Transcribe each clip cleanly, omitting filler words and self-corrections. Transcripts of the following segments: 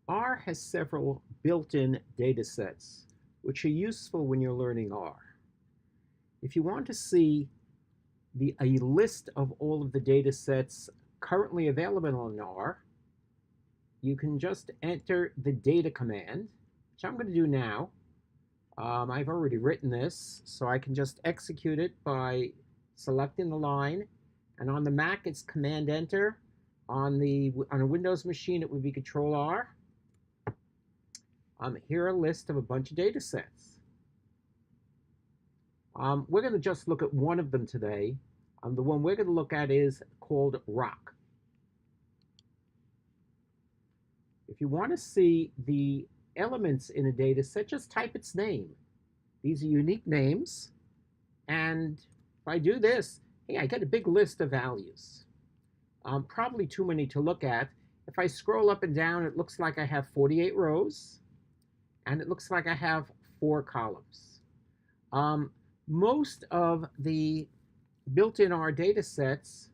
R has several built-in data sets, which are useful when you're learning R. If you want to see a list of all of the data sets currently available in R, you can just enter the data command, which I'm going to do now. I've already written this, so I can just execute it by selecting the line. And on the Mac, it's Command Enter. On a Windows machine, it would be Control R. Here are a list of a bunch of data sets. We're going to just look at one of them today. The one we're going to look at is called rock. If you want to see the elements in a data set, just type its name. These are unique names. And if I do this, hey, I get a big list of values. Probably too many to look at. If I scroll up and down, it looks like I have 48 rows, and it looks like I have 4 columns. Most of the built-in R data sets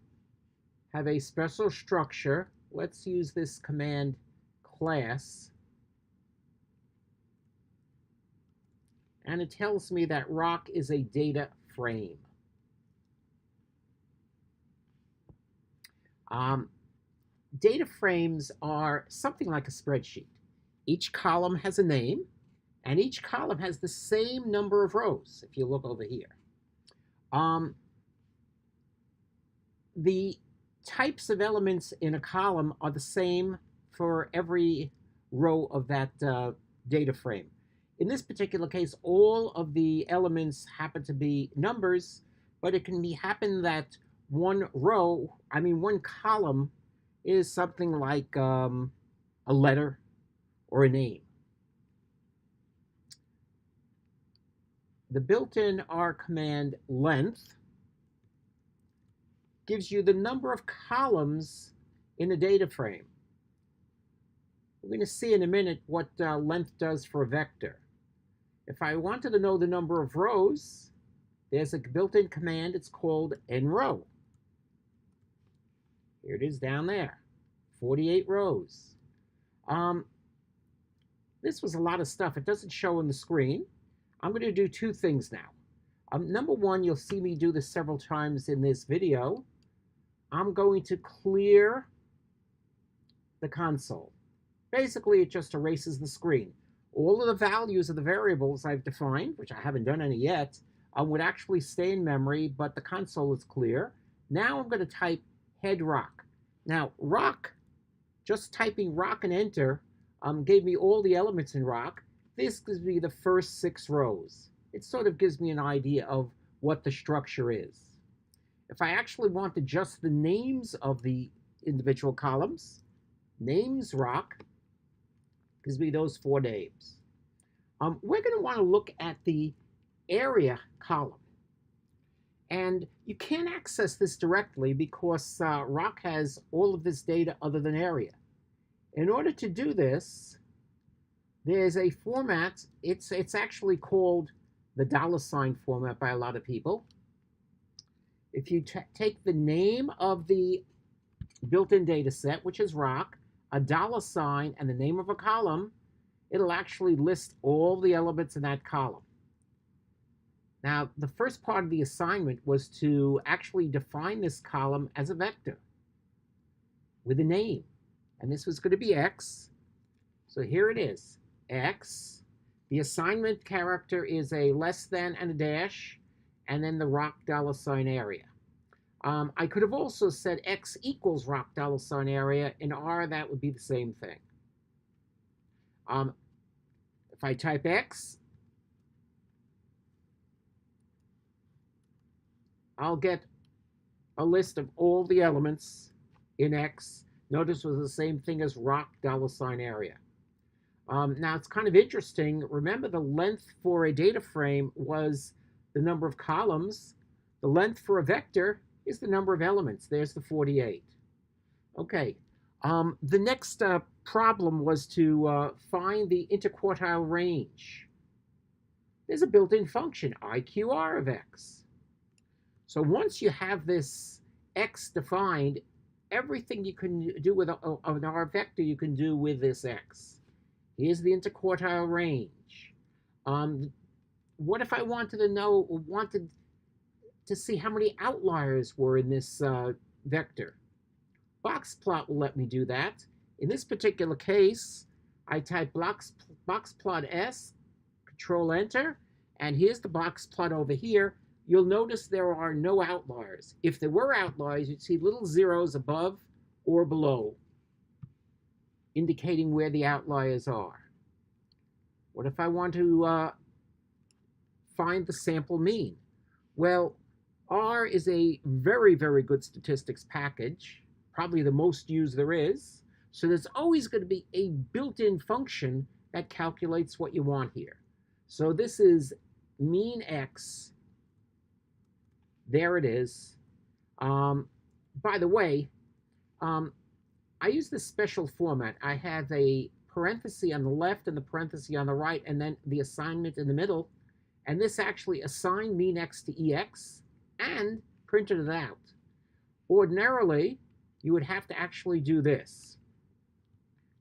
have a special structure. Let's use this command class. And it tells me that rock is a data frame. Data frames are something like a spreadsheet. Each column has a name, and each column has the same number of rows, if you look over here. The types of elements in a column are the same for every row of that data frame. In this particular case, all of the elements happen to be numbers, but it can happen that one column is something like a letter or a name. The built-in R command length gives you the number of columns in a data frame. We're going to see in a minute what length does for a vector. If I wanted to know the number of rows, there's a built-in command. It's called nrow. Here it is down there, 48 rows. This was a lot of stuff. It doesn't show on the screen. I'm going to do 2 things now. Number one, you'll see me do this several times in this video. I'm going to clear the console. Basically, it just erases the screen. All of the values of the variables I've defined, which I haven't done any yet, would actually stay in memory, but the console is clear. Now I'm going to type head rock. Now, rock, just typing rock and enter, gave me all the elements in rock. This gives me the first 6 rows. It sort of gives me an idea of what the structure is. If I actually want just the names of the individual columns, names rock gives me those 4 names. We're going to want to look at the area column. And you can't access this directly because rock has all of this data other than area. In order to do this, there's a format. It's actually called the $ format by a lot of people. If you take the name of the built-in data set, which is rock, a $, and the name of a column, it'll actually list all the elements in that column. Now, the first part of the assignment was to actually define this column as a vector with a name. And this was going to be x. So here it is, x. The assignment character is a less than and a dash, and then the rock $ area. I could have also said x equals rock $ area. In R, that would be the same thing. If I type x, I'll get a list of all the elements in x. Notice it was the same thing as rock $ area. Now, it's kind of interesting. Remember, the length for a data frame was the number of columns. The length for a vector is the number of elements. There's the 48. Okay. The next problem was to find the interquartile range. There's a built-in function, IQR of x. So once you have this x defined, everything you can do with an R vector, you can do with this x. Here's the interquartile range. What if I wanted to see how many outliers were in this vector? Box plot will let me do that. In this particular case, I type box plot S, Control Enter, and here's the box plot over here. You'll notice there are no outliers. If there were outliers, you'd see little zeros above or below, indicating where the outliers are. What if I want to find the sample mean? Well, R is a very, very good statistics package, probably the most used there is. So there's always going to be a built-in function that calculates what you want here. So this is mean X. There it is. By the way, I use this special format. I have a parenthesis on the left and the parenthesis on the right, and then the assignment in the middle. And this actually assigned mean X to EX and printed it out. Ordinarily, you would have to actually do this.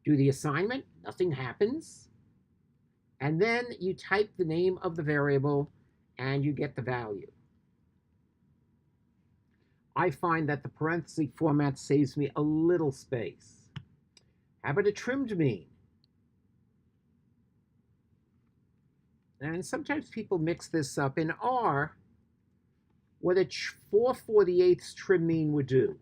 Do the assignment, nothing happens. And then you type the name of the variable and you get the value. I find that the parenthesis format saves me a little space. How about a trimmed mean? And sometimes people mix this up. In R, what a 4/48 trim mean would do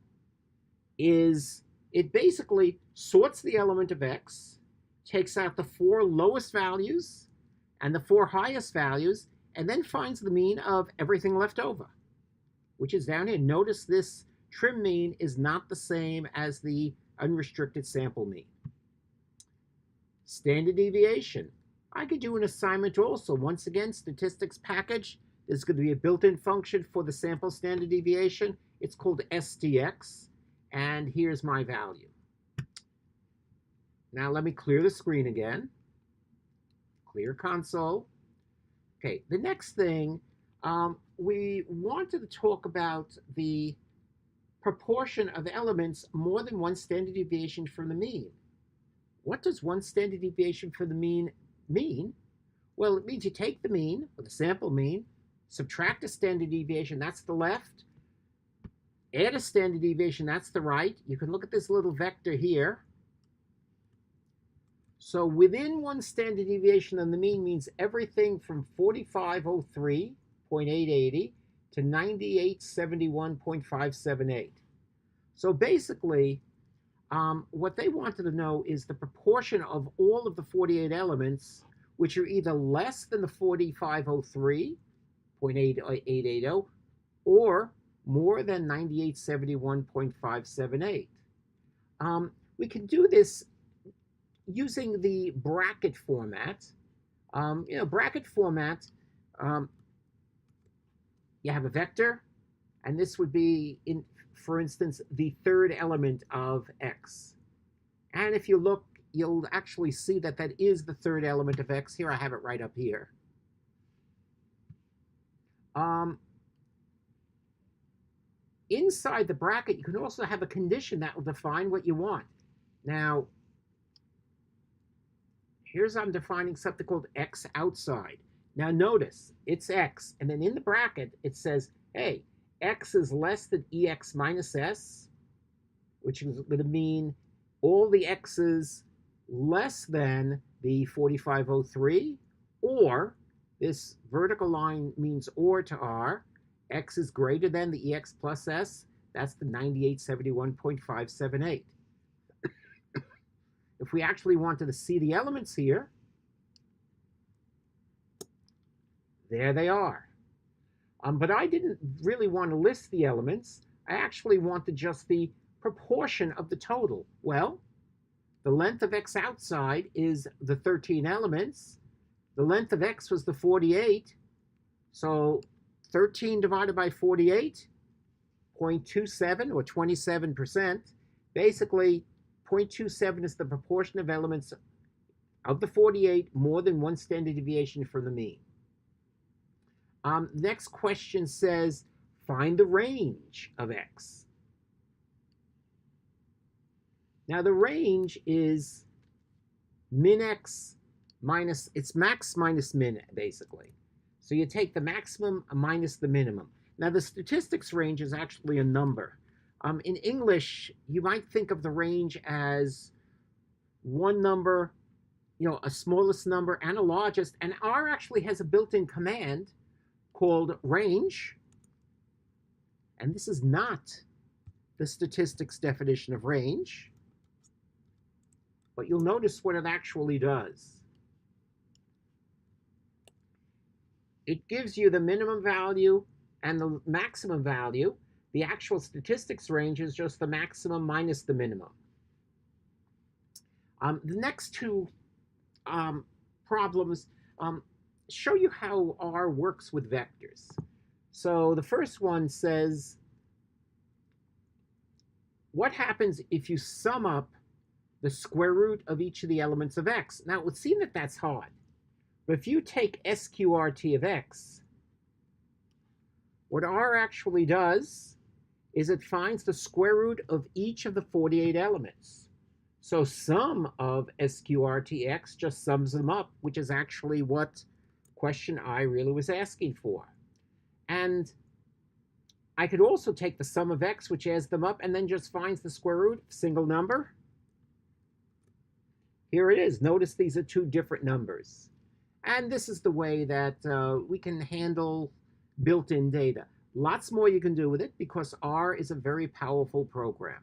is it basically sorts the element of X, takes out the 4 lowest values and the 4 highest values, and then finds the mean of everything left over, which is down here. Notice this trim mean is not the same as the unrestricted sample mean. Standard deviation. I could do an assignment also. Once again, statistics package. There's going to be a built-in function for the sample standard deviation. It's called STX, and here's my value. Now let me clear the screen again. Clear console. Okay, the next thing, we wanted to talk about the proportion of elements more than one standard deviation from the mean. What does one standard deviation from the mean mean? Well, it means you take the mean, or the sample mean, subtract a standard deviation, that's the left, add a standard deviation, that's the right. You can look at this little vector here. So within one standard deviation on the mean means everything from 4503.880 to 9871.578. So basically, what they wanted to know is the proportion of all of the 48 elements which are either less than the 4503.880 or more than 9871.578. We can do this using the bracket format. Bracket format, you have a vector, and this would be, for instance, the third element of X. And if you look, you'll actually see that that is the third element of X. Here, I have it right up here. Inside the bracket, you can also have a condition that will define what you want. Now, I'm defining something called X outside. Now notice, it's X, and then in the bracket, it says, hey, X is less than EX minus S, which is going to mean all the X's less than the 4503, or this vertical line means or to R, X is greater than the EX plus S, that's the 9871.578. If we actually wanted to see the elements here, there they are. But I didn't really want to list the elements. I actually wanted just the proportion of the total. Well, the length of X outside is the 13 elements. The length of X was the 48. So 13 divided by 48, 0.27 or 27%. Basically, 0.27 is the proportion of elements of the 48 more than one standard deviation from the mean. Next question says, find the range of X. Now the range is min x minus, it's max minus min, basically. So you take the maximum minus the minimum. Now, the statistics range is actually a number. In English, you might think of the range as one number, a smallest number and a largest. And R actually has a built-in command called range. And this is not the statistics definition of range. But you'll notice what it actually does. It gives you the minimum value and the maximum value. The actual statistics range is just the maximum minus the minimum. The next two problems show you how R works with vectors. So the first one says, what happens if you sum up the square root of each of the elements of x? Now, it would seem that that's hard. But if you take SQRT of x, what R actually does is it finds the square root of each of the 48 elements. So sum of SQRTX just sums them up, which is actually what question I really was asking for. And I could also take the sum of x, which adds them up, and then just finds the square root of a single number. Here it is. Notice these are two different numbers. And this is the way that we can handle built-in data. Lots more you can do with it because R is a very powerful program.